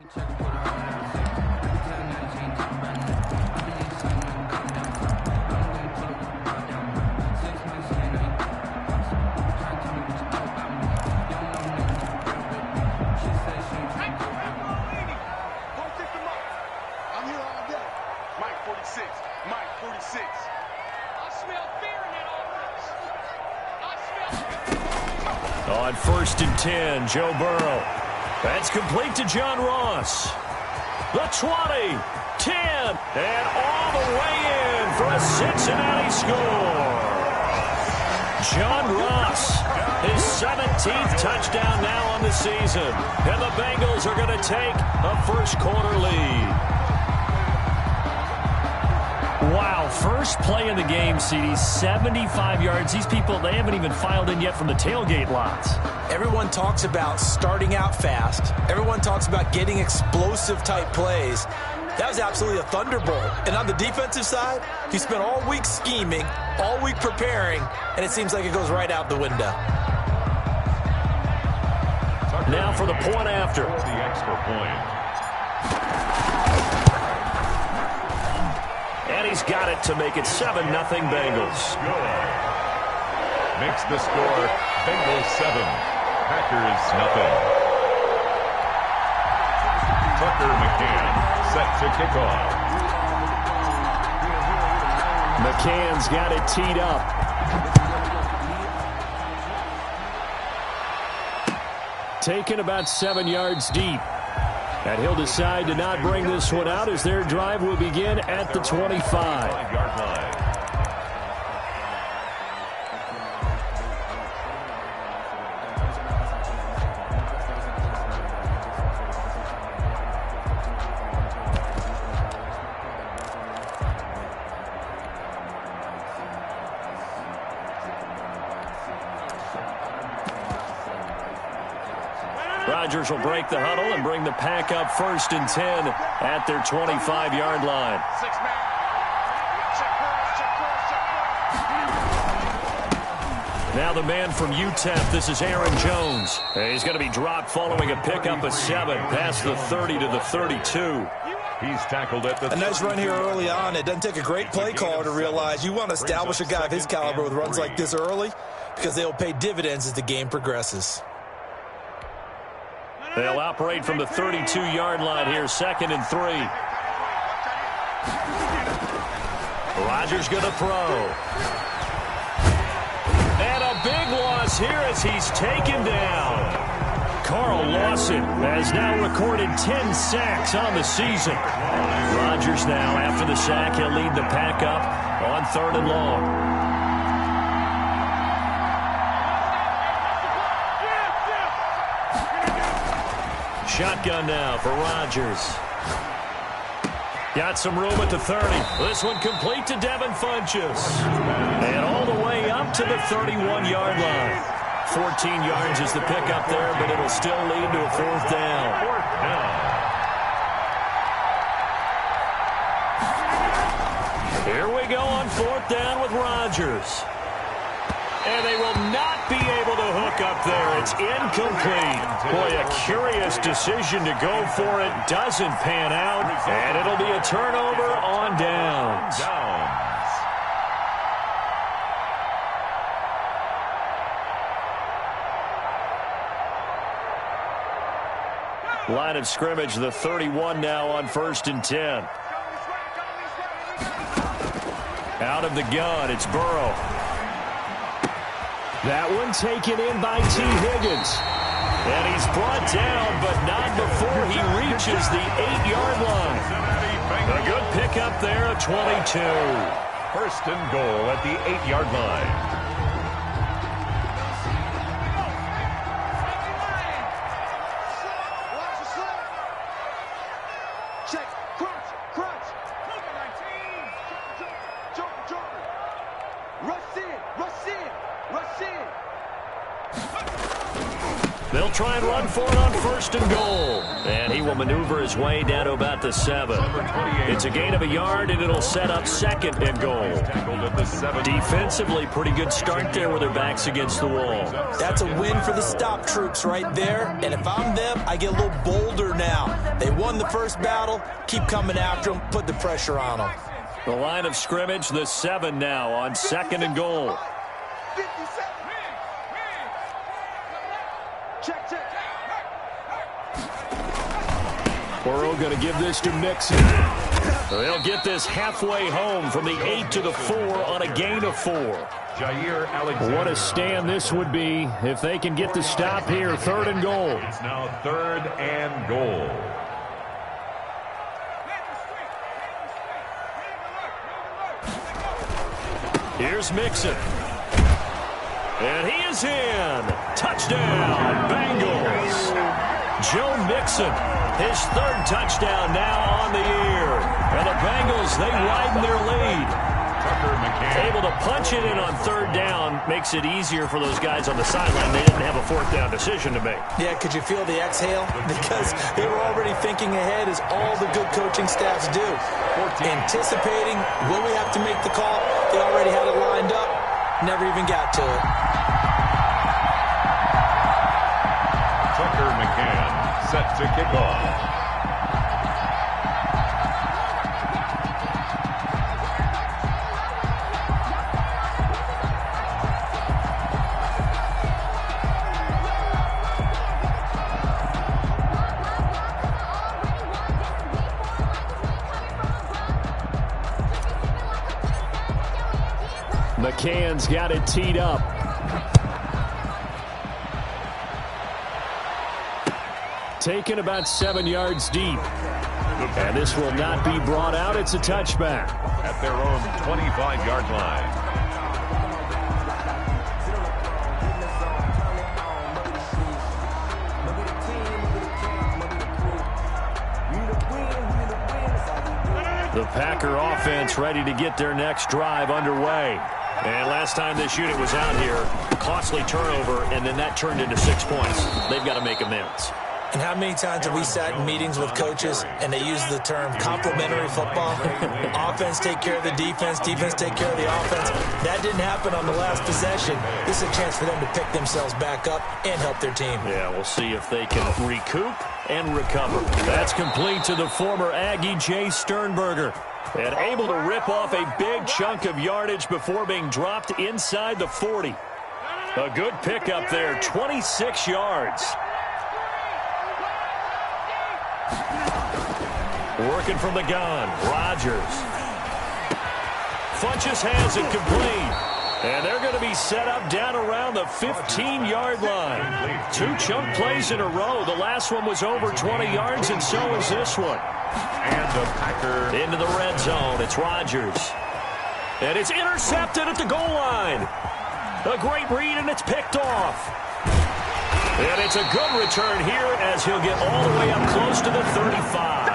On 1st and 10, Joe Burrow. That's complete to John Ross. The 20, 10, and all the way in for a Cincinnati score. John Ross, his 17th touchdown now on the season. And the Bengals are going to take a first-quarter lead. Wow, first play in the game, CD, 75 yards. These people, they haven't even filed in yet from the tailgate lots. Everyone talks about starting out fast. Everyone talks about getting explosive-type plays. That was absolutely a thunderbolt. And on the defensive side, he spent all week scheming, all week preparing, and it seems like it goes right out the window. Now for the point after. The extra point. And he's got it to make it 7-0 Bengals. Makes the score Bengals 7, Packers nothing. Tucker McCann set to kick off. McCann's got it teed up. Taken about 7 yards deep. And he'll decide to not bring this one out as their drive will begin at the 25-yard line. Rodgers will break the huddle and bring the pack up 1st and 10 at their 25-yard line. Now the man from UTEP, this is Aaron Jones. He's going to be dropped following a pickup of 7 past the 30 to the 32. He's tackled at the... A nice run here early on. It doesn't take a great play caller to realize you want to establish a guy of his caliber with runs like this early because they'll pay dividends as the game progresses. They'll operate from the 32-yard line here, 2nd and 3. Rodgers going to throw. And a big loss here as he's taken down. Carl Lawson has now recorded 10 sacks on the season. Rodgers now, after the sack, he'll lead the pack up on 3rd and long. Shotgun now for Rodgers. Got some room at the 30. This one complete to Devin Funchess. And all the way up to the 31-yard line. 14 yards is the pickup there, but it'll still lead to a 4th down. Here we go on 4th down with Rodgers. And they will not be able to hook up there. It's incomplete. Boy, a curious decision to go for it. Doesn't pan out. And it'll be a turnover on downs. Line of scrimmage, the 31 now on 1st and 10. Out of the gun, it's Burrow. That one taken in by T. Higgins. And he's brought down, but not before he reaches the 8-yard line. A good pickup there at 22. 1st and goal at the 8-yard line. They'll try and run for it on 1st and goal. And he will maneuver his way down to about the 7. It's a gain of a yard, and it'll set up 2nd and goal. Defensively, pretty good start there with their backs against the wall. That's a win for the stop troops right there. And if I'm them, I get a little bolder now. They won the first battle. Keep coming after them. Put the pressure on them. The line of scrimmage, the 7 now on 2nd and goal. Burrow going to give this to Mixon. They'll get this halfway home from the 8 to the 4 on a gain of 4. What a stand this would be if they can get the stop here. 3rd and goal. It's now 3rd and goal. Here's Mixon. And he is in. Touchdown, Bengals. Joe Mixon, his 3rd touchdown now on the year. And the Bengals, they widen their lead. Able to punch it in on 3rd down makes it easier for those guys on the sideline. They didn't have a 4th down decision to make. Yeah, could you feel the exhale? Because they were already thinking ahead, as all the good coaching staffs do. Anticipating, will we have to make the call? They already had it lined up. Never even got to it. Tucker McCann set to kick off. McCann's got it teed up. Taken about 7 yards deep. And this will not be brought out. It's a touchback. At their own 25-yard line. The Packer offense ready to get their next drive underway. And last time this unit was out here, costly turnover, and then that turned into 6 points. They've got to make amends. And how many times have we sat in meetings with coaches and they use the term complementary football? Offense take care of the defense, defense take care of the offense. That didn't happen on the last possession. This is a chance for them to pick themselves back up and help their team. Yeah, we'll see if they can recoup and recover. That's complete to the former Aggie Jay Sternberger. And able to rip off a big chunk of yardage before being dropped inside the 40. A good pickup there, 26 yards. Working from the gun, Rodgers. Funches has it complete. And they're going to be set up down around the 15-yard line. 2 chunk plays in a row. The last one was over 20 yards, and so is this one. And the Packer into the red zone. It's Rodgers. And it's intercepted at the goal line. A great read, and it's picked off. And it's a good return here as he'll get all the way up close to the 35.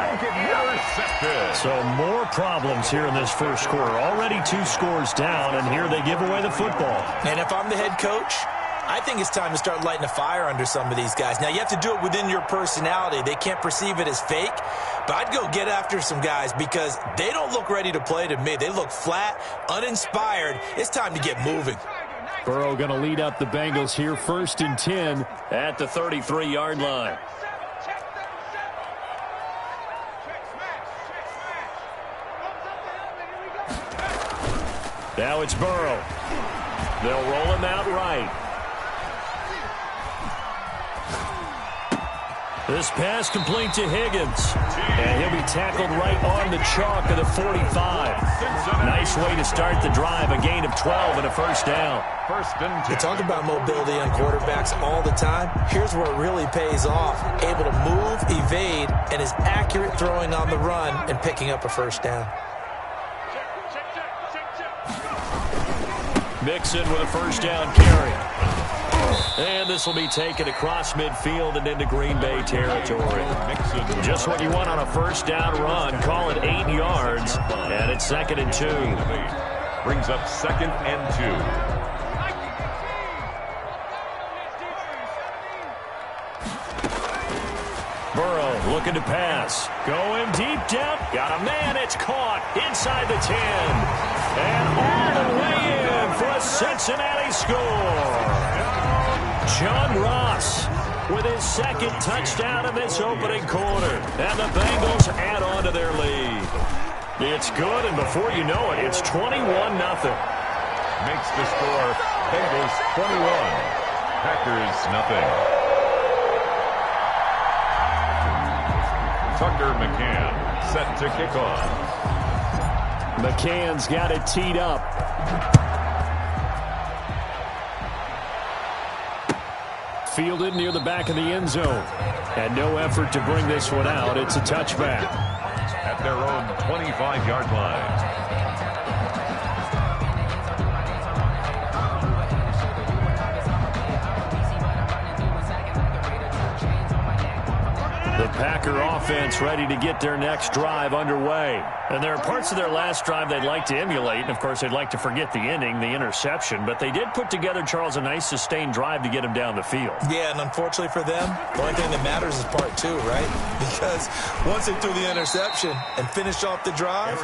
So more problems here in this first quarter. Already 2 scores down, and here they give away the football. And if I'm the head coach, I think it's time to start lighting a fire under some of these guys. Now, you have to do it within your personality. They can't perceive it as fake. But I'd go get after some guys because they don't look ready to play to me. They look flat, uninspired. It's time to get moving. Burrow going to lead up the Bengals here, 1st and 10 at the 33-yard line. Now it's Burrow. They'll roll him out right. This pass complete to Higgins. And he'll be tackled right on the chalk of the 45. Nice way to start the drive. A gain of 12 and a 1st down. 1st and 10. You talk about mobility on quarterbacks all the time. Here's where it really pays off. Able to move, evade, and is accurate throwing on the run and picking up a 1st down. Mixon with a 1st down carry. And this will be taken across midfield and into Green Bay territory. Just what you want on a 1st down run. Call it 8 yards. And it's 2nd and 2. Brings up 2nd and 2. looking to pass. Going deep down. Got a man. It's caught inside the 10. And all the way in for a Cincinnati score. John Ross with his second touchdown in this opening quarter. And the Bengals add on to their lead. It's good, and before you know it, it's 21-0. Makes the score Bengals 21, Packers nothing. Tucker McCann set to kick off. McCann's got it teed up. Fielded near the back of the end zone. And no effort to bring this one out. It's a touchback. At their own 25-yard line. The Packer offense ready to get their next drive underway. And there are parts of their last drive they'd like to emulate. And, of course, they'd like to forget the ending, the interception. But they did put together, Charles, a nice sustained drive to get them down the field. Yeah, and unfortunately for them, the only thing that matters is part two, right? Because once they threw the interception and finished off the drive,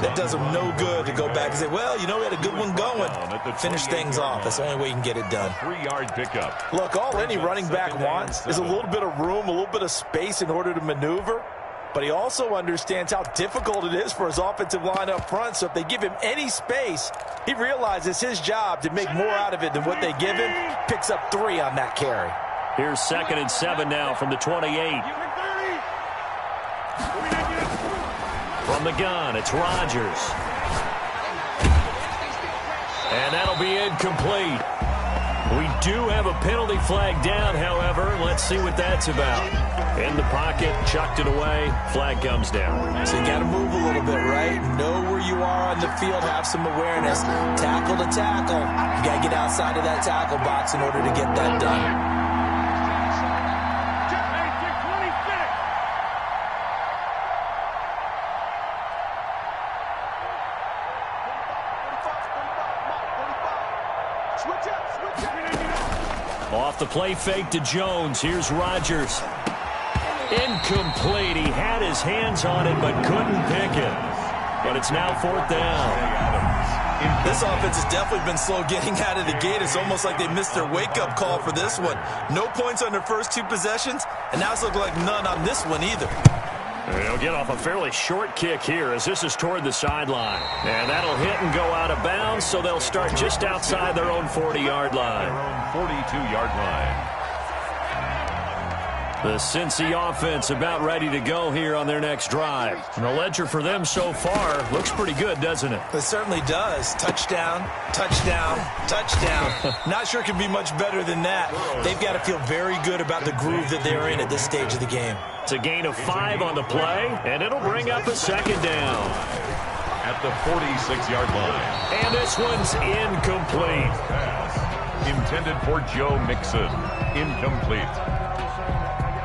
that does them no good to go back and say, well, you know, we had a good one going. Finish things off. That's the only way you can get it done. 3-yard pickup. Look, all any running back wants is a little bit of room, a little bit of space in order to maneuver. But he also understands how difficult it is for his offensive line up front. So if they give him any space, he realizes his job to make more out of it than what they give him. Picks up 3 on that carry. Here's 2nd and 7 now from the 28. From the gun, it's Rodgers. And that'll be incomplete. We do have a penalty flag down, however. Let's see what that's about. In the pocket, chucked it away. Flag comes down. So you got to move a little bit, right? Know where you are on the field. Have some awareness. Tackle to tackle. You got to get outside of that tackle box in order to get that done. Off the play fake to Jones. Here's Rodgers. Incomplete. He had his hands on it but couldn't pick it. But it's now 4th down. This offense has definitely been slow getting out of the gate. It's almost like they missed their wake-up call for this one. No points on their first 2 possessions, and now it's looking like none on this one either. They'll get off a fairly short kick here as this is toward the sideline. And that'll hit and go out of bounds, so they'll start just outside their own 40-yard line. Their own 42-yard line. The Cincy offense about ready to go here on their next drive. And the ledger for them so far looks pretty good, doesn't it? It certainly does. Touchdown, touchdown, touchdown. Not sure it can be much better than that. They've got to feel very good about the groove that they're in at this stage of the game. It's a gain of 5 on the play, and it'll bring up a 2nd down. At the 46-yard line. And this one's incomplete. Pass intended for Joe Mixon. Incomplete.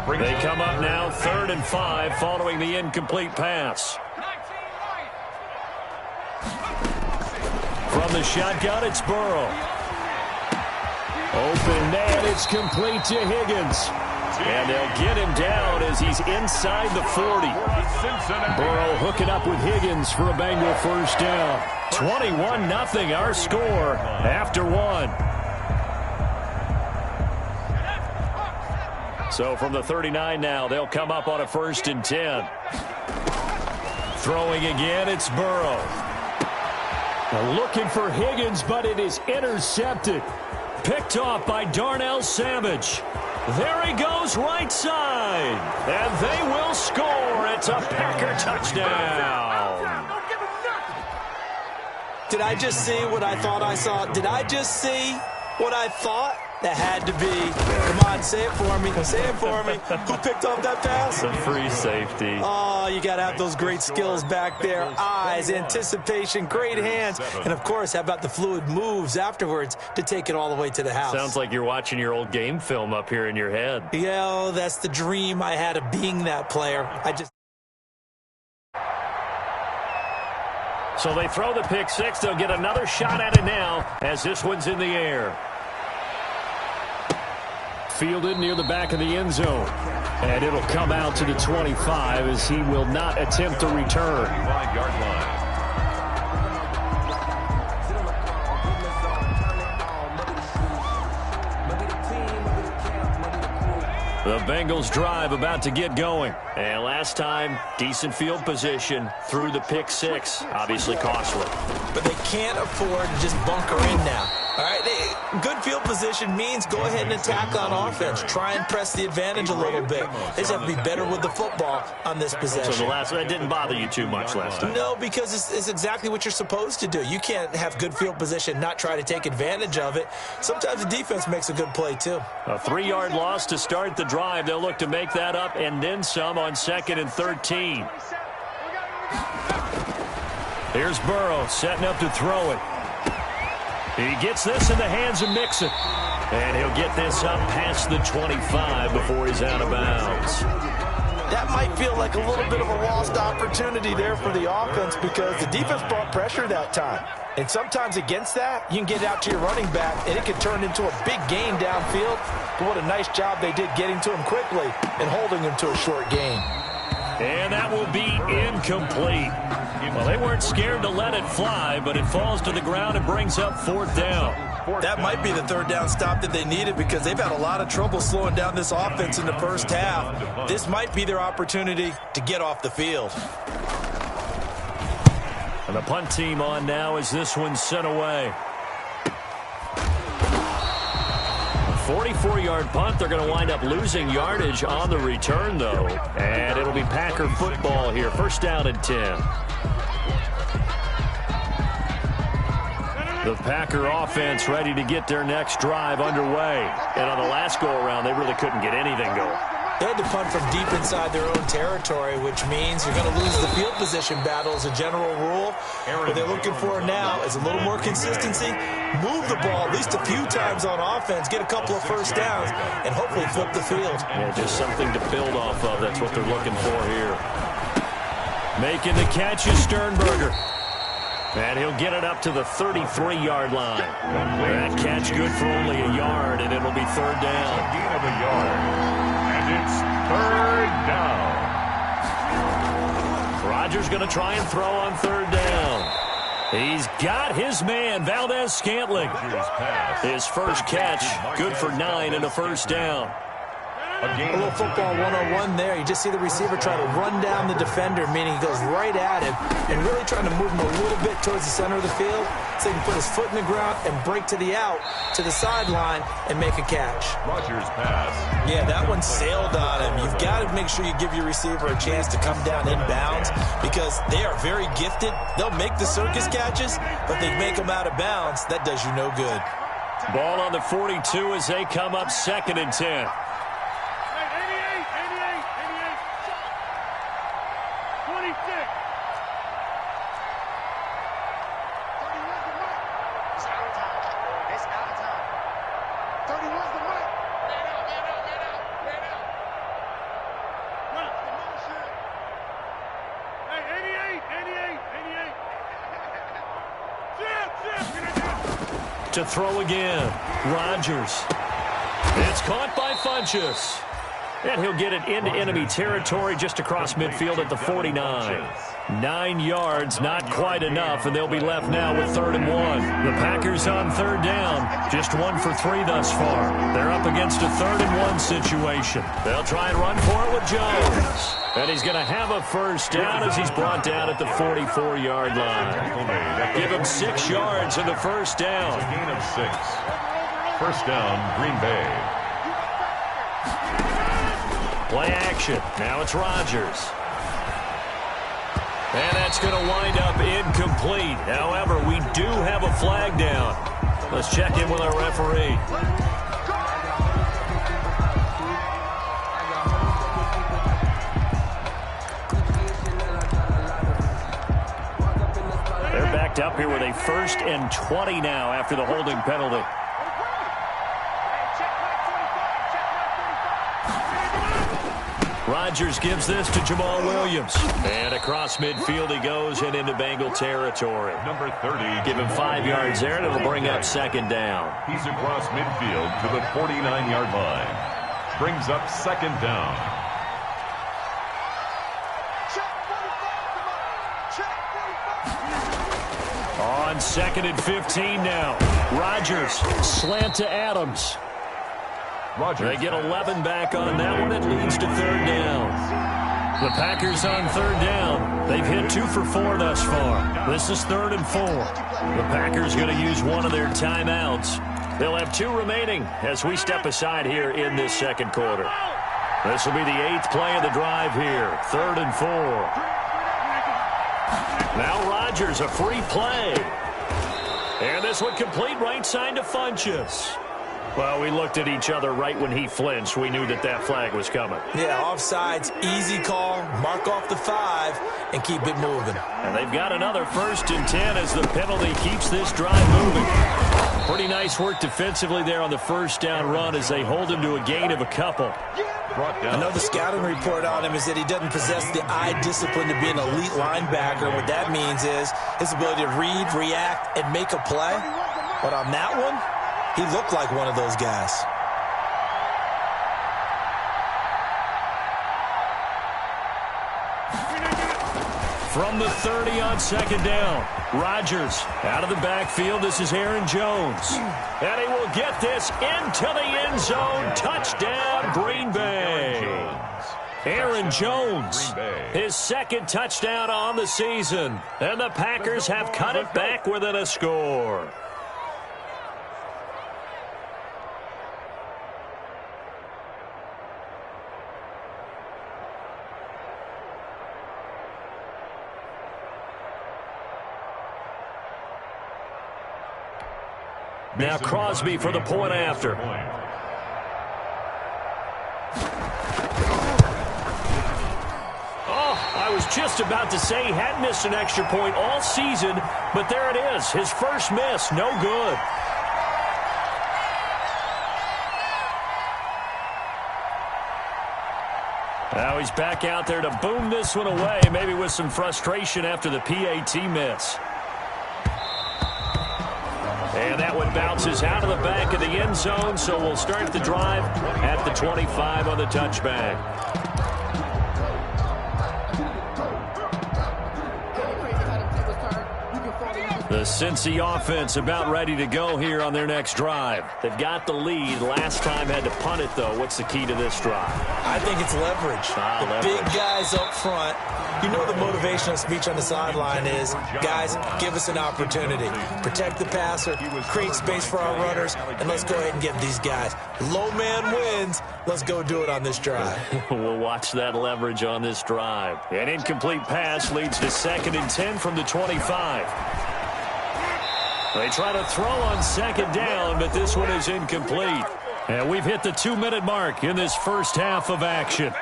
They come up now 3rd and 5 following the incomplete pass. From the shotgun, it's Burrow. Open man, it's complete to Higgins. And they'll get him down as he's inside the 40. Burrow hooking up with Higgins for a Bengal first down. 21-0 our score after 1. So from the 39 now, they'll come up on a 1st and 10. Throwing again, it's Burrow. Looking for Higgins, but it is intercepted. Picked off by Darnell Savage. There he goes right side. And they will score. It's a Packer touchdown. Did I just see what I thought I saw? Did I just see what I thought? That had to be. Come on, say it for me. Say it for me. Who picked off that pass? The free safety. Oh, you got to have those great skills back there. Eyes, anticipation, great hands. And, of course, how about the fluid moves afterwards to take it all the way to the house? Sounds like you're watching your old game film up here in your head. Yeah, oh, that's the dream I had of being that player. So they throw the pick 6. They'll get another shot at it now as this one's in the air. Fielded near the back of the end zone. And it'll come out to the 25 as he will not attempt to return. 5-yard line. The Bengals drive about to get going. And last time, decent field position through the pick six. Obviously costly. But they can't afford to just bunker in now. All right, good field position means go ahead and attack on offense. Try and press the advantage a little bit. They just have to be better with the football on this possession. So that didn't bother you too much last time? No, because it's exactly what you're supposed to do. You can't have good field position, not try to take advantage of it. Sometimes the defense makes a good play, too. A 3-yard loss to start the drive. They'll look to make that up and then some on 2nd and 13. Here's Burrow setting up to throw it. He gets this in the hands of Mixon. And he'll get this up past the 25 before he's out of bounds. That might feel like a little bit of a lost opportunity there for the offense because the defense brought pressure that time. And sometimes against that, you can get out to your running back, and it can turn into a big gain downfield. But what a nice job they did getting to him quickly and holding him to a short gain. And that will be incomplete. Well, they weren't scared to let it fly, but it falls to the ground and brings up 4th down. That might be the 3rd down stop that they needed because they've had a lot of trouble slowing down this offense in the first half. This might be their opportunity to get off the field. And the punt team on now as this one's sent away. 44-yard punt. They're going to wind up losing yardage on the return, though. And it'll be Packer football here. 1st down and 10. The Packer offense ready to get their next drive underway. And on the last go-around, they really couldn't get anything going. They had to punt from deep inside their own territory, which means you're going to lose the field position battle as a general rule. What they're looking for now is a little more consistency, move the ball at least a few times on offense, get a couple of 1st downs, and hopefully flip the field. Yeah, just something to build off of. That's what they're looking for here. Making the catch is Sternberger. And he'll get it up to the 33-yard line. That catch good for only a yard, and it'll be 3rd down. A gain of a yard. And it's 3rd down. Rodgers going to try and throw on 3rd down. He's got his man, Valdez-Scantling. His first catch, good for 9 and a 1st down. A little football 101 there. You just see the receiver try to run down the defender, meaning he goes right at him and really trying to move him a little bit towards the center of the field so he can put his foot in the ground and break to the out, to the sideline, and make a catch. Rodgers pass. Yeah, that one sailed on him. You've got to make sure you give your receiver a chance to come down inbounds because they are very gifted. They'll make the circus catches, but they make them out of bounds. That does you no good. Ball on the 42 as they come up 2nd and 10. To throw again, Rodgers. It's caught by Funchess. And he'll get it into enemy territory just across midfield at the 49. 9 yards, not quite enough, and they'll be left now with 3rd and 1. The Packers on 3rd down, just 1 for 3 thus far. They're up against a 3rd and 1 situation. They'll try and run for it with Jones. And he's going to have a 1st down as he's brought down at the 44-yard line. Give him 6 yards in the 1st down. A gain of 6. 1st down, Green Bay. Play action. Now it's Rodgers. And that's going to wind up incomplete. However, we do have a flag down. Let's check in with our referee. They're backed up here with a 1st and 20 now after the holding penalty. Rodgers gives this to Jamal Williams. And across midfield he goes and into Bengal territory. Number 30. Give him 5 yards there, and it'll bring up second down. He's across midfield to the 49-yard line. Brings up second down. On 2nd and 15 now. Rodgers slant to Adams. They get 11 back on that one. It leads to third down. The Packers on third down. They've hit 2 for 4 thus far. This is 3rd and 4. The Packers going to use one of their timeouts. They'll have 2 remaining as we step aside here in this second quarter. This will be the 8th play of the drive here. 3rd and 4. Now Rodgers, a free play. And this one complete right side to Funchess. Well, we looked at each other right when he flinched. We knew that that flag was coming. Yeah, offsides, easy call, mark off the 5, and keep it moving. And they've got another 1st and 10 as the penalty keeps this drive moving. Pretty nice work defensively there on the first down run as they hold him to a gain of a couple. I know the scouting report on him is that he doesn't possess the eye discipline to be an elite linebacker. What that means is his ability to read, react, and make a play. But on that one, he looked like one of those guys. From the 30 on second down, Rodgers out of the backfield. This is Aaron Jones. And he will get this into the end zone. Touchdown, Green Bay. Aaron Jones, his 2nd touchdown on the season. And the Packers have cut it back within a score. Now Crosby for the point after. Oh, I was just about to say he hadn't missed an extra point all season, but there it is. His first miss, no good. Now he's back out there to boom this one away, maybe with some frustration after the PAT miss. And that one bounces out of the back of the end zone, so we'll start the drive at the 25 on the touchback. The Cincy offense about ready to go here on their next drive. They've got the lead. Last time had to punt it, though. What's the key to this drive? I think it's leverage. Big guys up front. You know the motivational speech on the sideline is, guys, give us an opportunity. Protect the passer, create space for our runners, and let's go ahead and get these guys. Low man wins. Let's go do it on this drive. We'll watch that leverage on this drive. An incomplete pass leads to 2nd and 10 from the 25. They try to throw on second down, but this one is incomplete. And we've hit the 2-minute mark in this first half of action.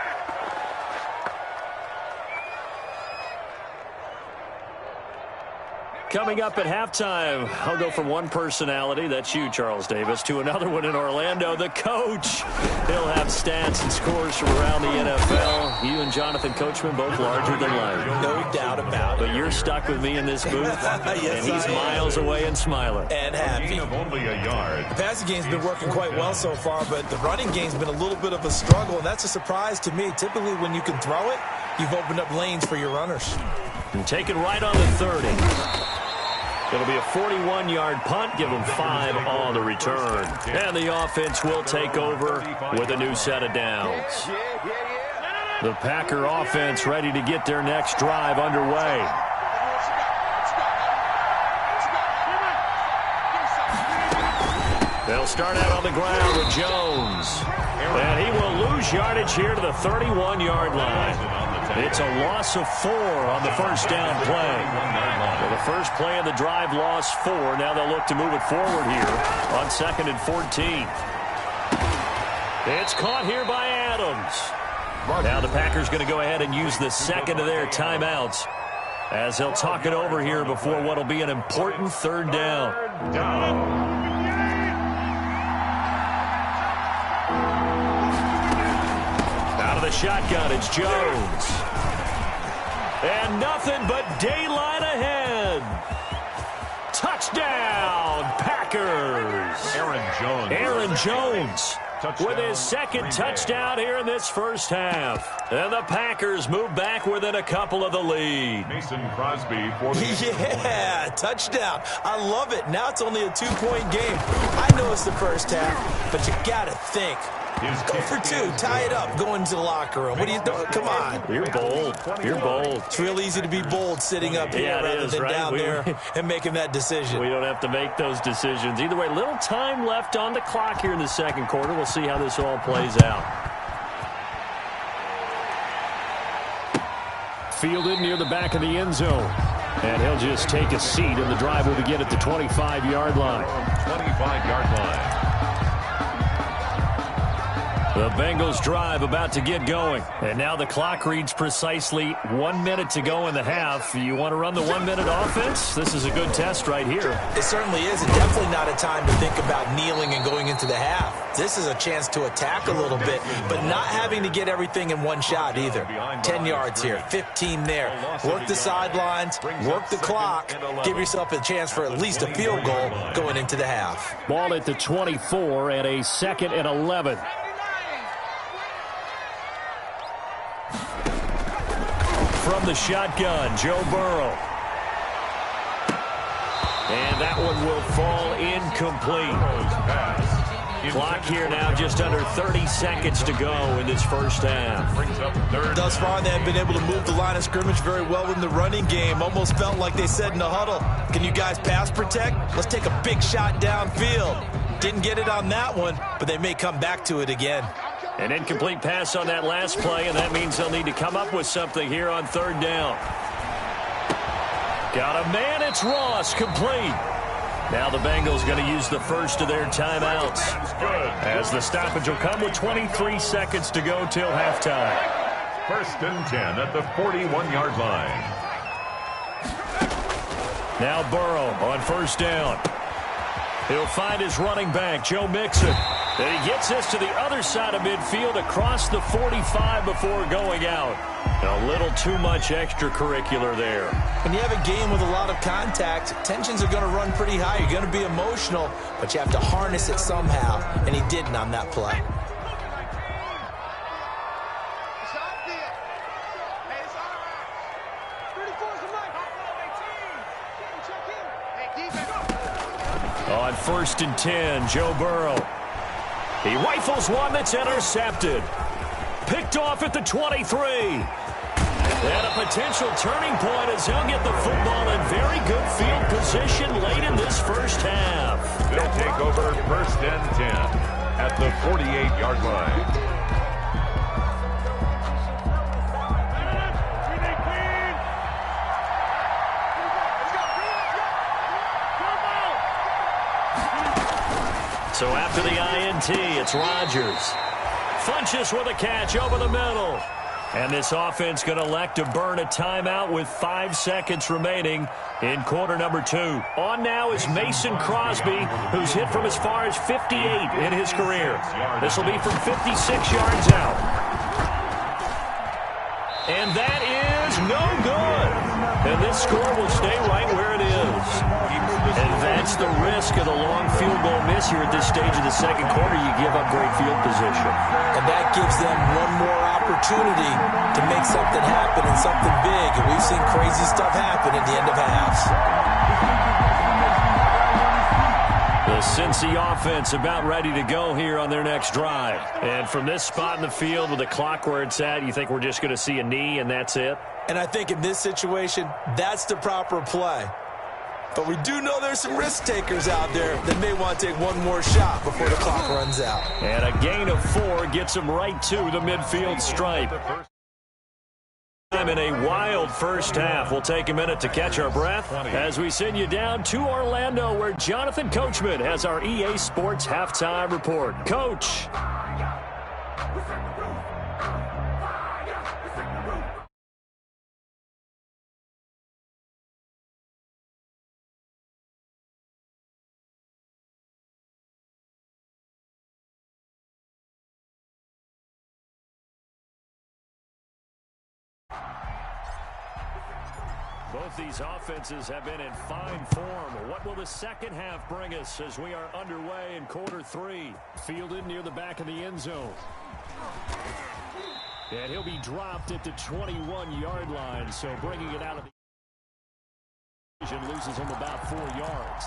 Coming up at halftime, I'll go from one personality, that's you, Charles Davis, to another one in Orlando, the coach. He'll have stats and scores from around the NFL. You and Jonathan Coachman both larger than life. No doubt about it. But you're stuck with me in this booth, yes, and he's miles away and smiling. And happy. Only a yard. The passing game's been working quite well so far, but the running game's been a little bit of a struggle, and that's a surprise to me. Typically, when you can throw it, you've opened up lanes for your runners. And taken right on the 30. It'll be a 41-yard punt, give them 5 on the return. And the offense will take over with a new set of downs. The Packer offense ready to get their next drive underway. They'll start out on the ground with Jones. And he will lose yardage here to the 31-yard line. It's a loss of 4 on the first down play. Well, the first play of the drive lost 4. Now they'll look to move it forward here on 2nd and 14. It's caught here by Adams. Now the Packers going to go ahead and use the second of their timeouts as they'll talk it over here before what will be an important third down. shotgun. It's Jones. And nothing but daylight ahead. Touchdown, Packers. Aaron Jones with his second touchdown here in this first half. And the Packers move back within a couple of the lead. Mason Crosby for the Yeah, touchdown. I love it. Now it's only a 2-point game. I know it's the first half, but you got to think. Go for two. Tie it up. Go into the locker room. What are you doing? Come on. You're bold. You're bold. It's real easy to be bold sitting up here rather than down there and making that decision. We don't have to make those decisions. Either way, little time left on the clock here in the second quarter. We'll see how this all plays out. Fielded near the back of the end zone. And he'll just take a seat, and the drive will begin at the 25-yard line. 25-yard line. The Bengals drive about to get going. And now the clock reads precisely 1 minute to go in the half. You want to run the 1 minute offense? This is a good test right here. It certainly is, and definitely not a time to think about kneeling and going into the half. This is a chance to attack a little bit, but not having to get everything in one shot either. 10 yards here, 15 there. Work the sidelines, work the clock, give yourself a chance for at least a field goal going into the half. Ball at the 24 and a 2nd and 11. From the shotgun, Joe Burrow. And that one will fall incomplete. Clock here now just under 30 seconds to go in this first half. Thus far, they have been able to move the line of scrimmage very well in the running game. Almost felt like they said in the huddle, can you guys pass protect? Let's take a big shot downfield. Didn't get it on that one, but they may come back to it again. An incomplete pass on that last play, and that means they'll need to come up with something here on third down. Got a man, it's Ross, complete. Now the Bengals going to use the first of their timeouts. As the stoppage will come with 23 seconds to go till halftime. 1st and 10 at the 41-yard line. Now Burrow on first down. He'll find his running back, Joe Mixon. And he gets this to the other side of midfield across the 45 before going out. A little too much extracurricular there. When you have a game with a lot of contact, tensions are going to run pretty high. You're going to be emotional, but you have to harness it somehow, and he didn't on that play. On 1st and 10, Joe Burrow. He rifles one that's intercepted. Picked off at the 23. And a potential turning point as he'll get the football in very good field position late in this first half. They'll take over 1st and 10 at the 48-yard line. So after the INT, it's Rodgers. Funchess with a catch over the middle. And this offense going to elect to burn a timeout with 5 seconds remaining in quarter number 2. On now is Mason Crosby, who's hit from as far as 58 in his career. This will be from 56 yards out. And that is no good. And this score will stay right where it is. And that's the risk of the long field goal miss here at this stage of the second quarter. You give up great field position. And that gives them one more opportunity to make something happen and something big. And we've seen crazy stuff happen at the end of halves. The Cincy offense about ready to go here on their next drive. And from this spot in the field with the clock where it's at, you think we're just going to see a knee and that's it? And I think in this situation, that's the proper play. But we do know there's some risk takers out there that may want to take one more shot before the clock runs out. And a gain of 4 gets him right to the midfield stripe. In a wild first half. We'll take a minute to catch our breath as we send you down to Orlando, where Jonathan Coachman has our EA Sports Halftime Report. Coach. Both these offenses have been in fine form. What will the second half bring us as we are underway in quarter 3? Fielded near the back of the end zone. And he'll be dropped at the 21-yard line, so bringing it out of the loses him about 4 yards.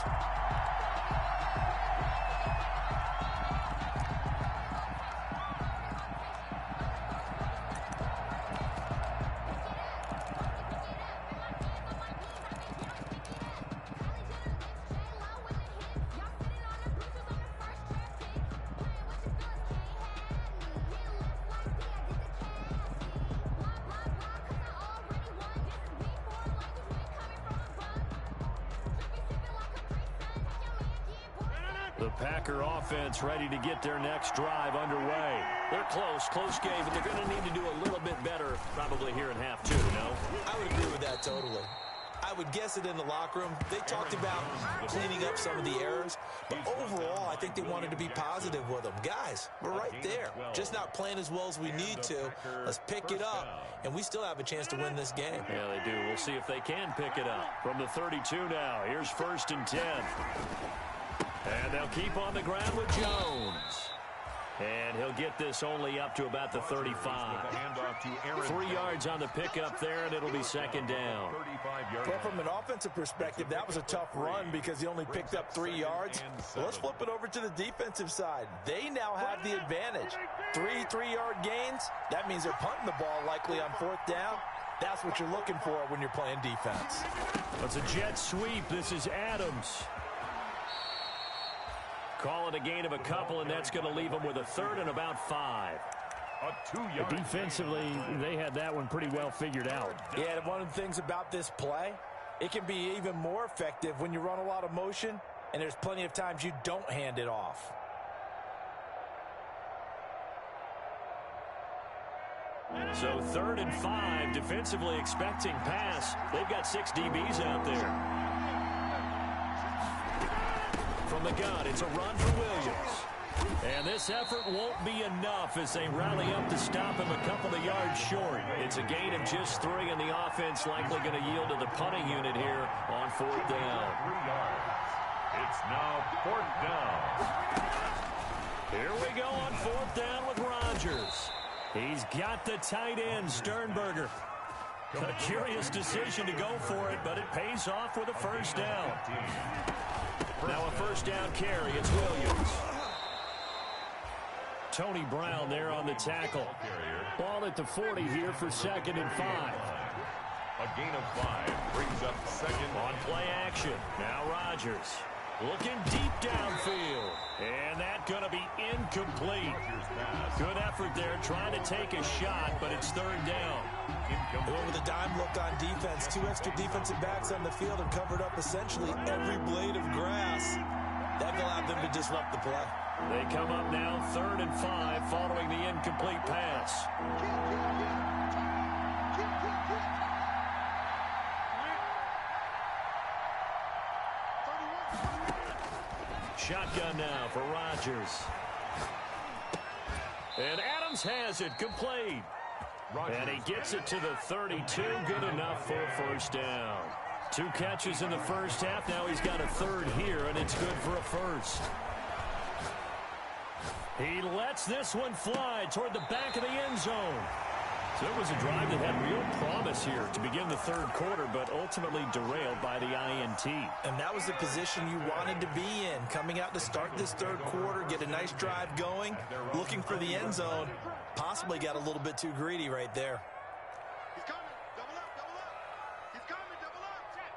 The Packer offense ready to get their next drive underway. They're close game, but they're going to need to do a little bit better probably here in half 2, no? I would agree with that totally. I would guess it in the locker room. They talked about cleaning up some of the errors, but overall, I think they wanted to be positive with them. Guys, we're right there. Just not playing as well as we need to. Let's pick it up, and we still have a chance to win this game. Yeah, they do. We'll see if they can pick it up. From the 32 now, here's 1st and 10. And they'll keep on the ground with Jones. And he'll get this only up to about the 35. 3 yards on the pickup there, and it'll be 2nd down. Well, from an offensive perspective, that was a tough run because he only picked up 3 yards. Well, let's flip it over to the defensive side. They now have the advantage. 3 3-yard gains. That means they're punting the ball likely on 4th down. That's what you're looking for when you're playing defense. It's a jet sweep. This is Adams. Call it a gain of a couple, and that's going to leave them with a 3rd and about 5. Defensively, they had that one pretty well figured out. Yeah, one of the things about this play, it can be even more effective when you run a lot of motion, and there's plenty of times you don't hand it off. So 3rd and 5, defensively expecting pass. They've got 6 DBs out there. From the gun, it's a run for Williams. And this effort won't be enough as they rally up to stop him a couple of yards short. It's a gain of just 3, and the offense likely going to yield to the punting unit here on 4th down. 3 yards. It's now 4th down. Here we go on 4th down with Rodgers. He's got the tight end, Sternberger. A curious decision to go for it, but it pays off with a 1st down. Now a 1st down carry. It's Williams. Tony Brown there on the tackle. Ball at the 40 here for 2nd and 5. A gain of 5 brings up 2nd. On play action. Now Rodgers looking deep downfield. And that's going to be incomplete. Good effort there trying to take a shot, but it's 3rd down. Well, with a dime look on defense, 2 extra defensive backs on the field and covered up essentially every blade of grass. That allowed them to disrupt the play. They come up now 3rd and 5 following the incomplete pass. Shotgun now for Rodgers. And Adams has it complete. And he gets it to the 32. Good enough for a 1st down. 2 catches in the 1st half. Now he's got a 3rd here, and it's good for a 1st. He lets this one fly toward the back of the end zone. So it was a drive that had real promise here to begin the 3rd quarter, but ultimately derailed by the INT. And that was the position you wanted to be in. Coming out to start this 3rd quarter, get a nice drive going, looking for the end zone. Possibly got a little bit too greedy right there. He's coming. Double up. He's coming. Double up. Check.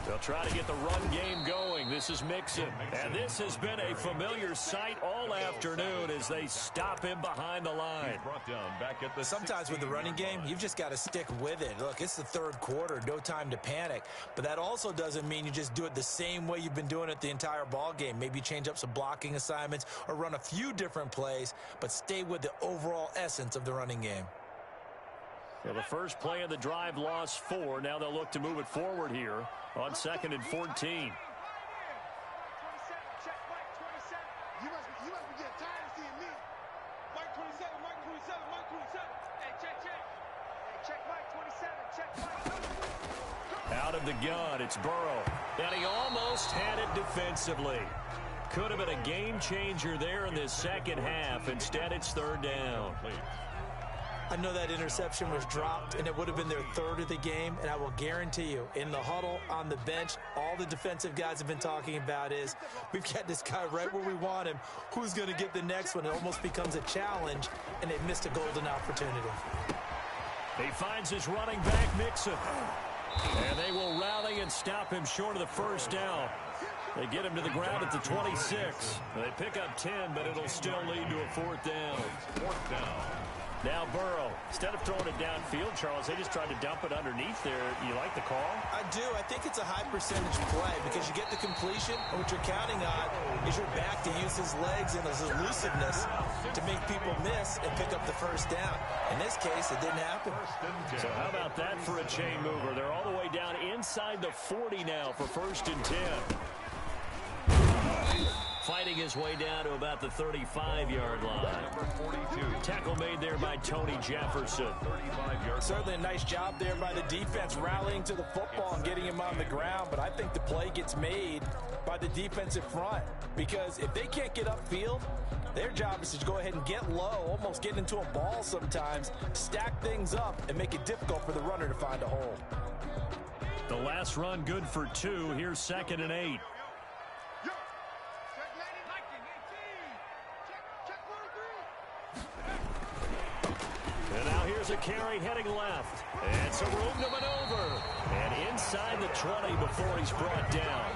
They'll try to get the run game going. This is Mixon. And this has been a familiar sight all afternoon as they stop him behind the line. Sometimes with the running game, you've just got to stick with it. Look, it's the 3rd quarter, no time to panic. But that also doesn't mean you just do it the same way you've been doing it the entire ball game. Maybe change up some blocking assignments or run a few different plays, but stay with the overall essence of the running game. Well, the first play of the drive lost 4. Now they'll look to move it forward here on 2nd and 14. 27, check, Mike, 27. You must be getting tired of seeing me. Mike Mike 27, Mike 27, Mike 27. Hey, check. Hey, check Mike 27, check Mike. Out of the gun, it's Burrow. And he almost had it defensively. Could have been a game changer there in this second half. Instead, it's third down. I know that interception was dropped, and it would have been their third of the game, and I will guarantee you, in the huddle, on the bench, all the defensive guys have been talking about is, we've got this guy right where we want him. Who's going to get the next one? It almost becomes a challenge, and they missed a golden opportunity. He finds his running back, Mixon. And they will rally and stop him short of the first down. They get him to the ground at the 26. They pick up 10, but it'll still lead to a fourth down. Fourth down. Now Burrow, instead of throwing it downfield, Charles, they just tried to dump it underneath there. You like the call? I do. I think it's a high percentage play because you get the completion, and what you're counting on is your back to use his legs and his elusiveness to make people miss and pick up the first down. In this case, it didn't happen. So how about that for a chain mover? They're all the way down inside the 40 now for 1st and 10. Fighting his way down to about the 35-yard line. Tackle made there by Tony Jefferson. Certainly a nice job there by the defense rallying to the football and getting him on the ground, but I think the play gets made by the defensive front because if they can't get upfield, their job is to go ahead and get low, almost get into a ball sometimes, stack things up, and make it difficult for the runner to find a hole. The last run good for 2. Here's 2nd and 8. And now here's a carry heading left. And some room to maneuver. And inside the 20 before he's brought down.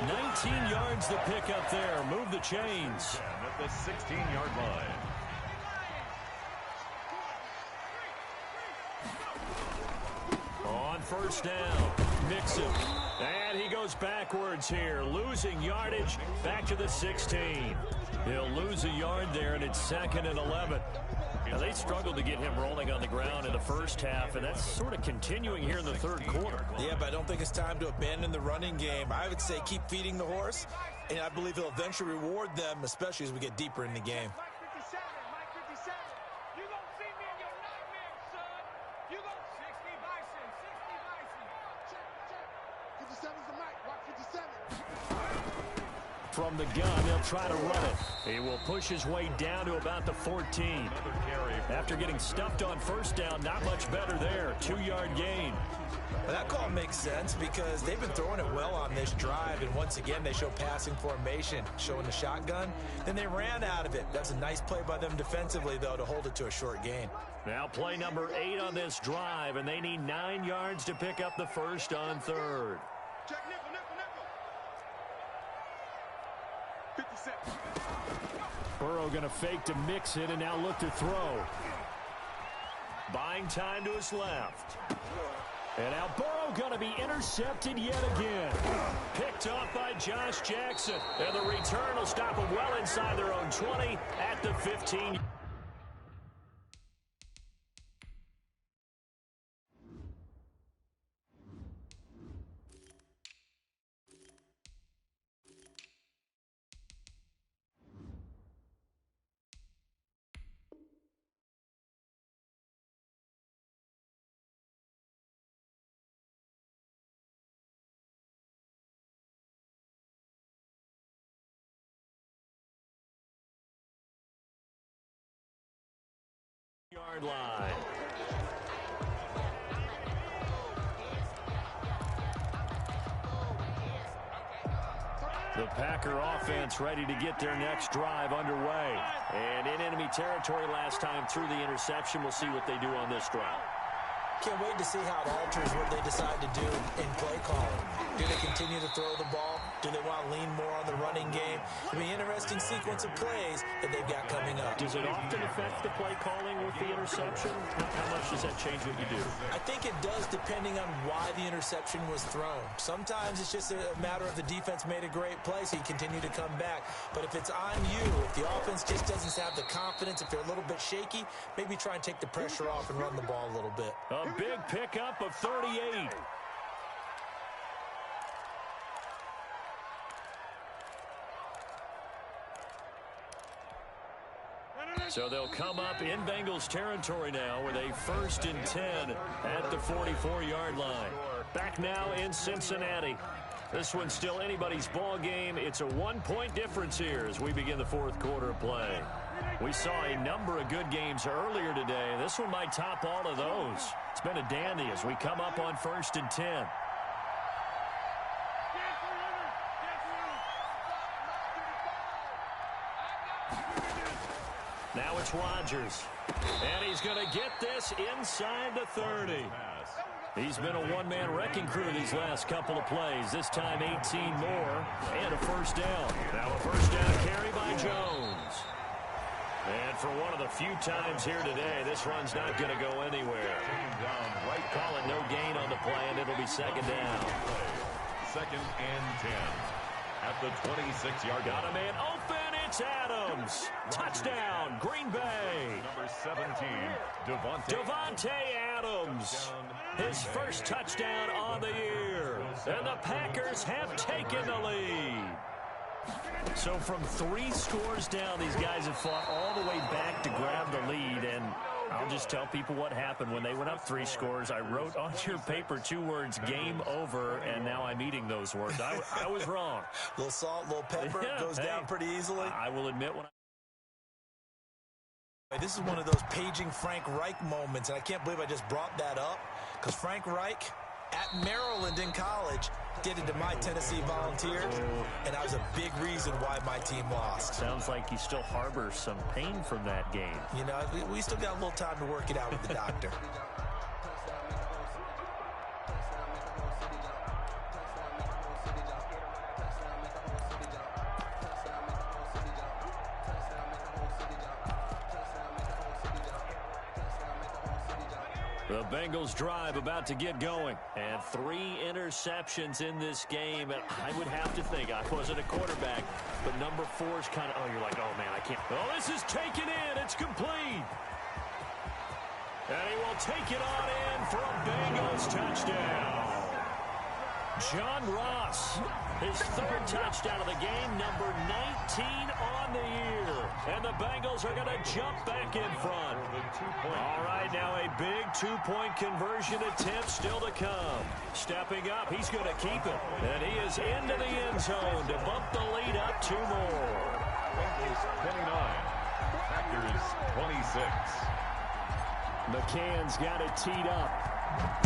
19 yards the pick up there. Move the chains. At the 16-yard line. On first down, Mixon. And he goes backwards here, losing yardage back to the 16. He'll lose a yard there, and it's 2nd and 11. Now, they struggled to get him rolling on the ground in the first half, and that's sort of continuing here in the third quarter. Yeah, but I don't think it's time to abandon the running game. I would say keep feeding the horse, and I believe he'll eventually reward them, especially as we get deeper in the game. Mike 57, Mike 57. You gonna see me in your nightmares, son. You gonna 60 Bison, 60 Bison. Check. 57's the mic, Mike 57. From the gun, they'll try to run it. He will push his way down to about the 14. After getting stuffed on first down, not much better there. 2-yard gain. Well, that call makes sense because they've been throwing it well on this drive, and once again, they show passing formation, showing the shotgun. Then they ran out of it. That's a nice play by them defensively, though, to hold it to a short gain. Now play number 8 on this drive, and they need 9 yards to pick up the first on 3rd. Check nickel. 57. Burrow going to fake to mix it and now look to throw. Buying time to his left. And now Burrow going to be intercepted yet again. Picked off by Josh Jackson. And the return will stop them well inside their own 20 at the 15. Yard line. The Packer offense ready to get their next drive underway. And in enemy territory last time through the interception. We'll see what they do on this drive. Can't wait to see how it alters what they decide to do in play calling. Do they continue to throw the ball? Do they want to lean more on the running game? It'll be an interesting sequence of plays that they've got coming up. Does it often affect the play calling with the interception? How much does that change what you do? I think it does depending on why the interception was thrown. Sometimes it's just a matter of the defense made a great play, so you continue to come back. But if it's on you, if the offense just doesn't have the confidence, if they're a little bit shaky, maybe try and take the pressure off and run the ball a little bit. A big pickup of 38. So they'll come up in Bengals territory now with a 1st and 10 at the 44-yard line. Back now in Cincinnati. This one's still anybody's ball game. It's a 1-point difference here as we begin the 4th quarter of play. We saw a number of good games earlier today. This one might top all of those. It's been a dandy as we come up on 1st and 10. Now it's Rodgers. And he's going to get this inside the 30. He's been a one-man wrecking crew these last couple of plays. This time 18 more and a 1st down. Now a 1st down carry by Jones. And for one of the few times here today, this run's not going to go anywhere. Call it no gain on the play, and it'll be 2nd down. 2nd and 10 at the 26-yard line. Got a man open. It's Adams. Touchdown, Green Bay. Number 17, Devontae Adams. His first touchdown on the year. And the Packers have taken the lead. So from 3 scores down, these guys have fought all the way back to grab the lead. And I'll just tell people what happened when they went up 3 scores. I wrote on your paper 2 words, game over, and now I'm eating those words. I was wrong. A little salt, a little pepper, goes down pretty easily. I will admit when This is one of those paging Frank Reich moments, and I can't believe I just brought that up, because Frank Reich at Maryland in college did it to my Tennessee Volunteers, and that was a big reason why my team lost. Sounds like you still harbor some pain from that game. You know, we still got a little time to work it out with the doctor. The Bengals drive about to get going. And 3 interceptions in this game. And I would have to think, I wasn't a quarterback, but number 4 is kind of, oh, you're like, oh, man, I can't. Oh, this is taken in. It's complete. And he will take it on in for a Bengals touchdown. John Ross, his 3rd touchdown of the game, number 19 on the year. And the Bengals are going to jump back in front. All right, now a big 2-point conversion attempt still to come. Stepping up, he's going to keep it. And he is into the end zone to bump the lead up 2 more. Bengals 29, Packers 26. McCann's got it teed up.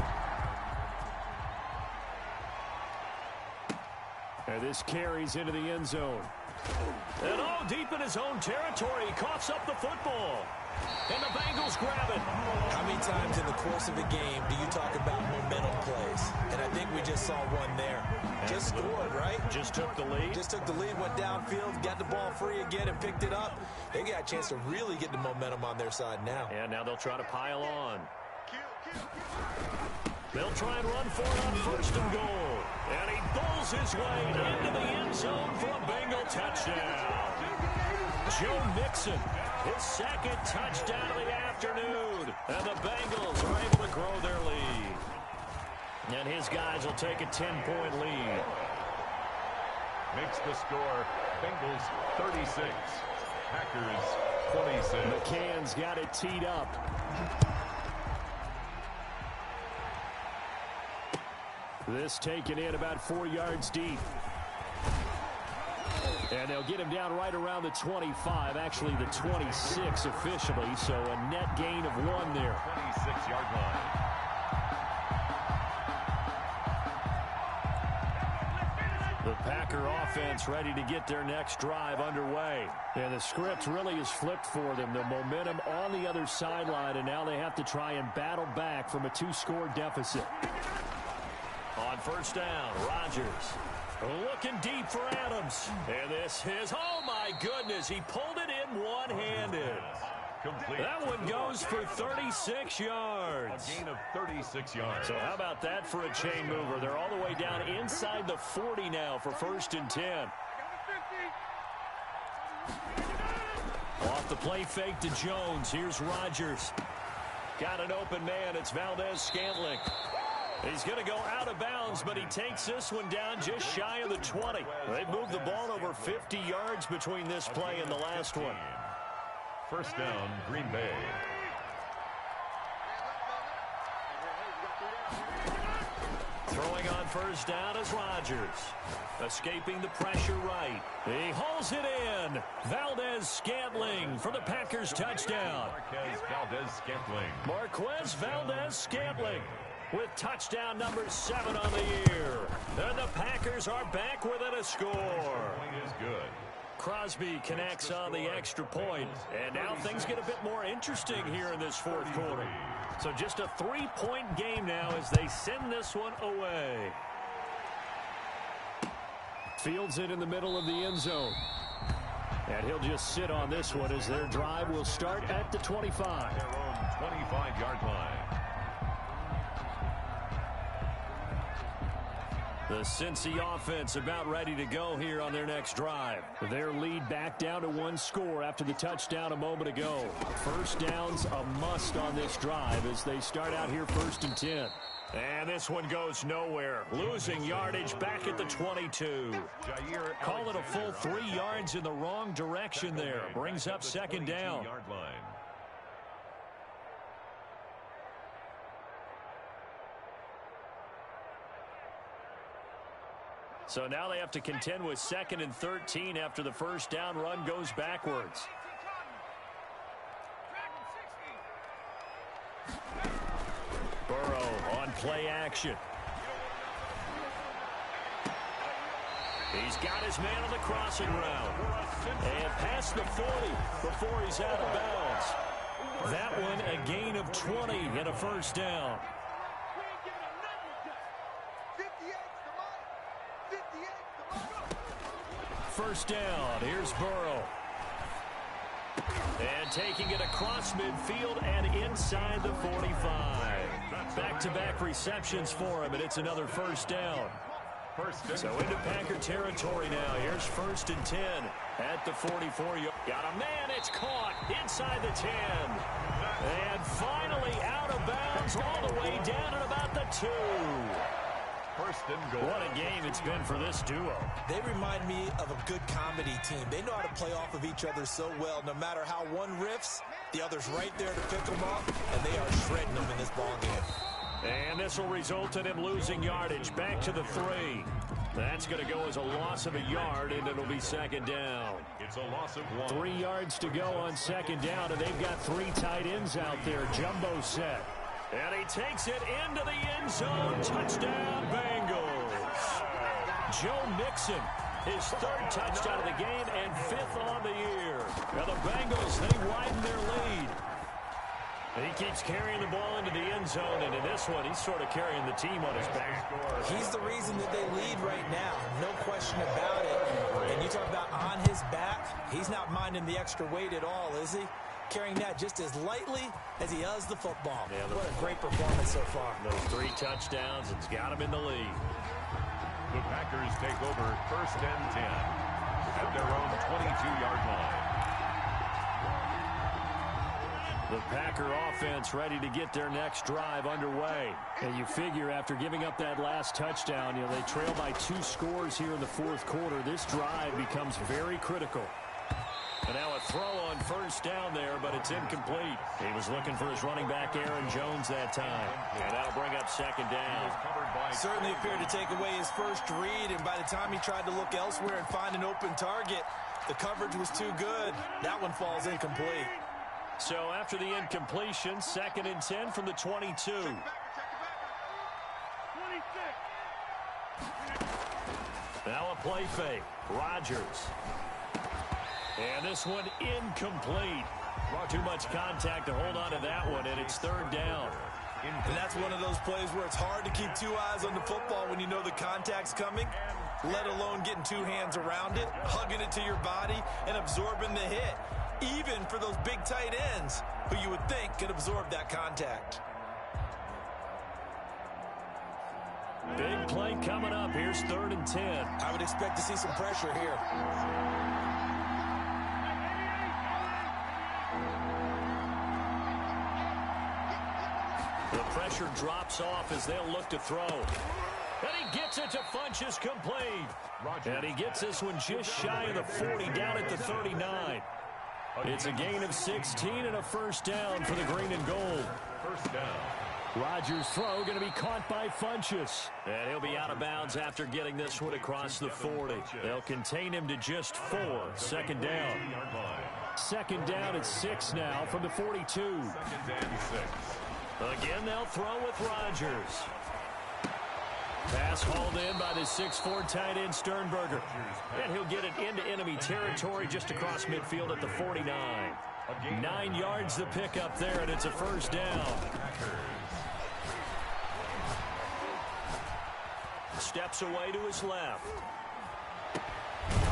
And this carries into the end zone. And oh, deep in his own territory, he coughs up the football. And the Bengals grab it. How many times in the course of a game do you talk about momentum plays? And I think we just saw one there. Just scored, right? Just took the lead. Just took the lead, went downfield, got the ball free again, and picked it up. They got a chance to really get the momentum on their side now. And now they'll try to pile on. They'll try and run for it on 1st and goal. And he bowls his way into the end zone for a Bengal touchdown. Joe Mixon, his 2nd touchdown of the afternoon. And the Bengals are able to grow their lead. And his guys will take a 10-point lead. Makes the score Bengals 36, Packers 26. McCann's got it teed up. This taken in about 4 yards deep. And they'll get him down right around the 25, actually the 26 officially, so a net gain of 1 there. 26-yard line. The Packer offense ready to get their next drive underway. And the script really is flipped for them. The momentum on the other sideline, and now they have to try and battle back from a 2-score deficit. On 1st down, Rodgers looking deep for Adams. And this is, oh my goodness, he pulled it in one-handed. Complete. That one goes for 36 yards. A gain of 36 yards. So how about that for a chain mover? They're all the way down inside the 40 now for 1st and 10. Off the play fake to Jones. Here's Rodgers. Got an open man. It's Valdez-Scantling. He's going to go out of bounds, but he takes this one down just shy of the 20. They've moved the ball over 50 yards between this play and the last one. First down, Green Bay. Throwing on first down is Rodgers. Escaping the pressure right. He hauls it in. Valdez-Scantling for the Packers touchdown. Marquez Valdez-Scantling with touchdown number 7 on the year. And the Packers are back within a score. Crosby connects on the extra point. And now things get a bit more interesting here in this fourth quarter. So just a 3-point game now as they send this one away. Fields it in the middle of the end zone. And he'll just sit on this one as their drive will start at the 25. Their own 25-yard line. The Cincy offense about ready to go here on their next drive. Their lead back down to 1 score after the touchdown a moment ago. First down's a must on this drive as they start out here 1st and 10. And this one goes nowhere. Losing yardage back at the 22. Call it a full 3 yards in the wrong direction there. Brings up 2nd down. So now they have to contend with 2nd and 13 after the first down run goes backwards. Burrow on play action. He's got his man on the crossing route. And past the 40 before he's out of bounds. That one a gain of 20 and a first down. First down, here's Burrow. And taking it across midfield and inside the 45. Back-to-back receptions for him, and it's another first down. So into Packer territory now. Here's 1st and 10 at the 44-yard. Got a man, it's caught inside the 10. And finally out of bounds all the way down at about the 2. What a game it's been for this duo. They remind me of a good comedy team. They know how to play off of each other so well. No matter how one riffs, the other's right there to pick them up, and they are shredding them in this ball game. And this will result in him losing yardage back to the 3. That's going to go as a loss of a yard, and it'll be 2nd down. It's a loss of 1. 3 yards to go on 2nd down, and they've got 3 tight ends out there. Jumbo set. And he takes it into the end zone. Touchdown, Bengals. Joe Mixon, his 3rd touchdown of the game and 5th on the year. Now the Bengals, they widen their lead. He keeps carrying the ball into the end zone, and in this one, he's sort of carrying the team on his back. He's the reason that they lead right now. No question about it. And you talk about on his back, he's not minding the extra weight at all, is he? Carrying that just as lightly as he does the football. Yeah, what a great performance so far. Those 3 touchdowns, it's got him in the lead. The Packers take over 1st and 10 at their own 22-yard line. The Packer offense ready to get their next drive underway. And you figure after giving up that last touchdown, they trail by 2 scores here in the 4th quarter. This drive becomes very critical. And now a throw on first down there, but it's incomplete. He was looking for his running back, Aaron Jones, that time. And that'll bring up 2nd down. Certainly appeared to take away his first read, and by the time he tried to look elsewhere and find an open target, the coverage was too good. That one falls incomplete. So after the incompletion, 2nd and 10 from the 22. Now a play fake. Rodgers. And this one incomplete. Too much contact to hold on to that one, and it's 3rd down. And that's one of those plays where it's hard to keep 2 eyes on the football when you know the contact's coming, let alone getting 2 hands around it, hugging it to your body, and absorbing the hit. Even for those big tight ends who you would think could absorb that contact. Big play coming up. Here's 3rd and 10. I would expect to see some pressure here. The pressure drops off as they'll look to throw. And he gets it to Funchess complete. And he gets this one just shy of the 40 down at the 39. It's a gain of 16 and a first down for the green and gold. First down. Rodgers' throw going to be caught by Funchess. And he'll be out of bounds after getting this one across the 40. They'll contain him to just 4. Second down. Second down at 6 now from the 42. Second and 6. Again, they'll throw with Rodgers. Pass hauled in by the 6'4" tight end Sternberger. And he'll get it into enemy territory just across midfield at the 49. 9 yards the pickup there, and it's a first down. Steps away to his left.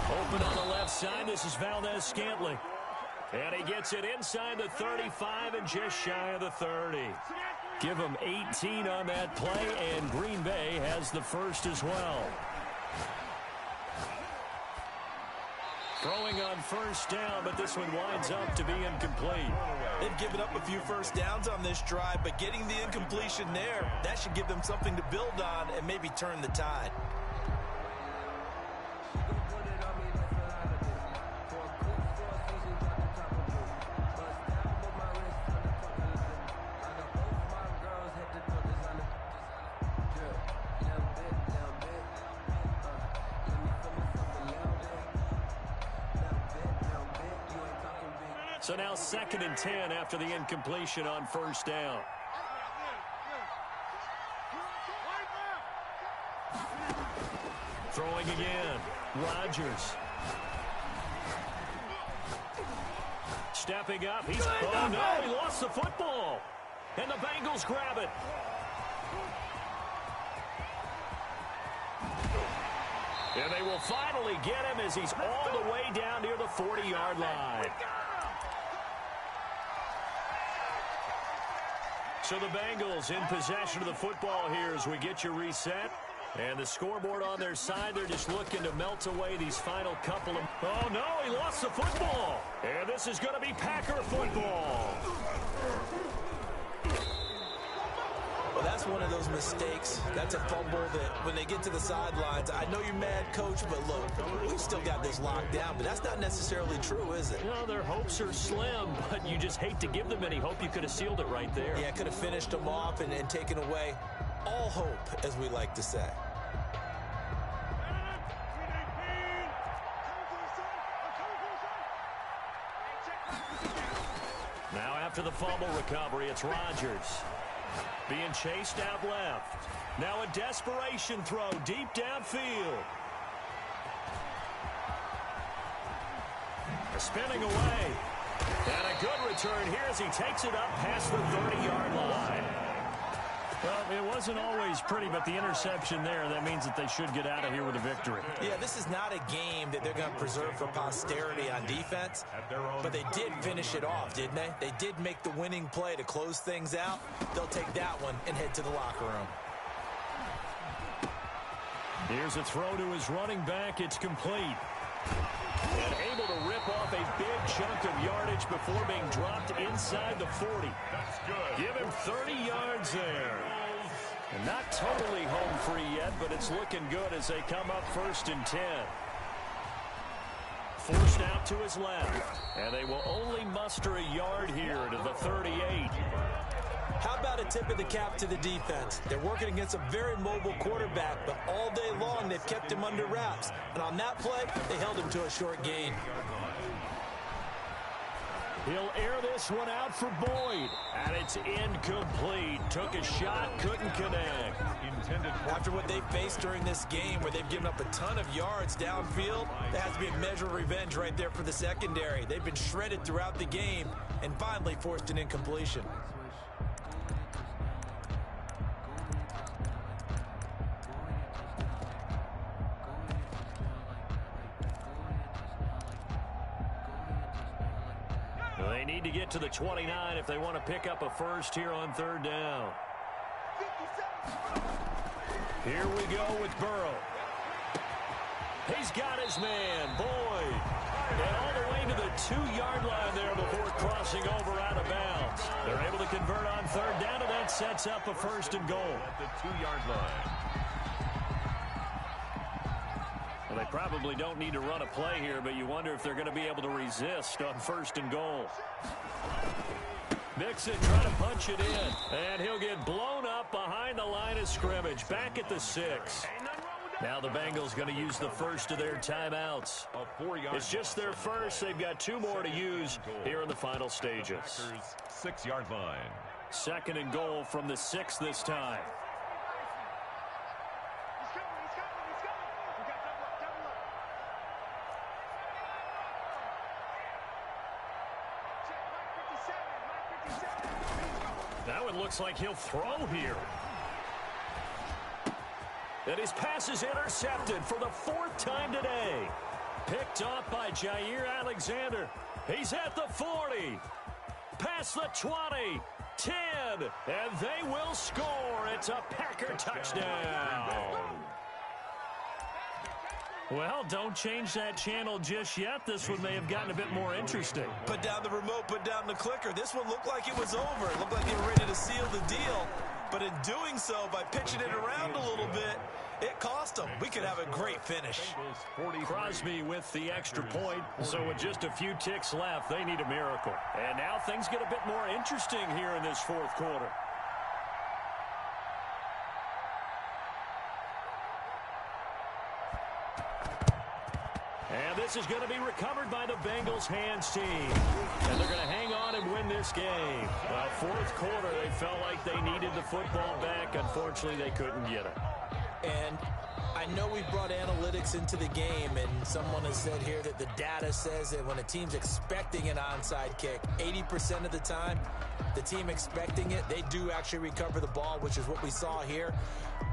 Open on the left side. This is Valdez-Scantling. And he gets it inside the 35 and just shy of the 30. Give him 18 on that play, and Green Bay has the first as well. Throwing on first down, but this one winds up to be incomplete. They've given up a few first downs on this drive, but getting the incompletion there, that should give them something to build on and maybe turn the tide. So now 2nd and 10 after the incompletion on first down. Throwing again. Rodgers. Stepping up. Oh, no, he lost the football. And the Bengals grab it. And they will finally get him as he's all the way down near the 40-yard line. So the Bengals in possession of the football here as we get you reset. And the scoreboard on their side, they're just looking to melt away these final couple of... Oh, no, he lost the football. And this is going to be Packer football. Well, that's one of those mistakes. That's a fumble that when they get to the sidelines, I know you're mad, Coach, but look, we've still got this locked down. But that's not necessarily true, is it? No, their hopes are slim, but you just hate to give them any hope. You could have sealed it right there. Yeah, could have finished them off and taken away all hope, as we like to say. Now after the fumble recovery, it's Rodgers. Being chased out left. Now a desperation throw deep downfield. Spinning away. And a good return here as he takes it up past the 30-yard line. Well, it wasn't always pretty, but the interception there, that means that they should get out of here with a victory. Yeah, this is not a game that they're going to preserve for posterity on defense, but they did finish it off, didn't they? They did make the winning play to close things out. They'll take that one and head to the locker room. Here's a throw to his running back. It's complete. And able to rip off a big chunk of yardage before being dropped inside the 40. That's good. Give him 30 yards there. And not totally home free yet, but it's looking good as they come up 1st and 10. Forced out to his left. And they will only muster a yard here to the 38. How about a tip of the cap to the defense? They're working against a very mobile quarterback, but all day long they've kept him under wraps. And on that play, they held him to a short gain. He'll air this one out for Boyd. And it's incomplete. Took a shot, couldn't connect. After what they faced during this game where they've given up a ton of yards downfield, there has to be a measure of revenge right there for the secondary. They've been shredded throughout the game and finally forced an incompletion. They need to get to the 29 if they want to pick up a first here on 3rd down. Here we go with Burrow. He's got his man, Boyd. And all the way to the 2-yard line there before crossing over out of bounds. They're able to convert on 3rd down, and that sets up a 1st and goal. At the 2-yard line. Well, They probably don't need to run a play here, but you wonder if they're going to be able to resist on 1st and goal. Mixon trying to punch it in, and he'll get blown up behind the line of scrimmage, back at the 6. Now the Bengals going to use the first of their timeouts. It's just their first. They've got 2 more to use here in the final stages. 6-yard line. 2nd and goal from the 6 this time. Now it looks like he'll throw here. And his pass is intercepted for the 4th time today. Picked off by Jair Alexander. He's at the 40. Past the 20. 10. And they will score. It's a Packer touchdown. Well, don't change that channel just yet. This one may have gotten a bit more interesting. Put down the remote, put down the clicker. This one looked like it was over. It looked like they were ready to seal the deal. But in doing so, by pitching it around a little bit, it cost them. We could have a great finish. Crosby with the extra point. So with just a few ticks left, they need a miracle. And now things get a bit more interesting here in this 4th quarter. And this is going to be recovered by the Bengals hands team. And they're going to hang on and win this game. Well, 4th quarter, they felt like they needed the football back. Unfortunately, they couldn't get it. And I know we brought analytics into the game, and someone has said here that the data says that when a team's expecting an onside kick, 80% of the time, the team expecting it, they do actually recover the ball, which is what we saw here.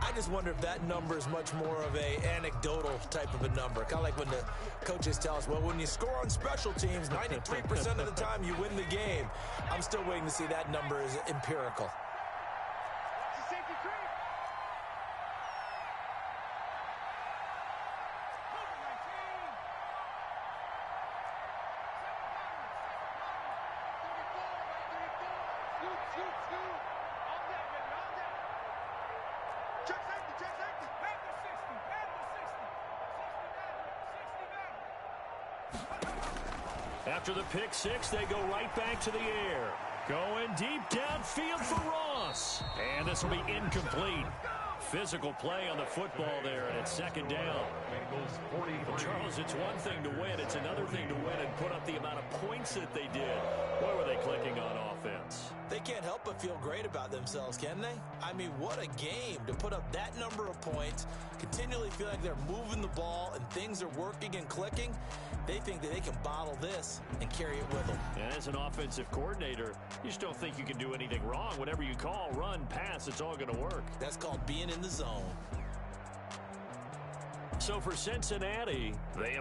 I just wonder if that number is much more of a anecdotal type of a number. Kind of like when the coaches tell us, well, when you score on special teams, 93% of the time you win the game. I'm still waiting to see that number is empirical. After the pick 6, they go right back to the air. Going deep downfield for Ross. And this will be incomplete. Physical play on the football there, and it's 2nd down. But Charles, it's one thing to win. It's another thing to win and put up the amount of points that they did. Boy, were they clicking on offense. They can't help but feel great about themselves, can they? I mean, what a game to put up that number of points, continually feel like they're moving the ball and things are working and clicking. They think that they can bottle this and carry it with them. And as an offensive coordinator, you just don't think you can do anything wrong. Whatever you call, run, pass, it's all going to work. That's called being in the zone. So for Cincinnati, they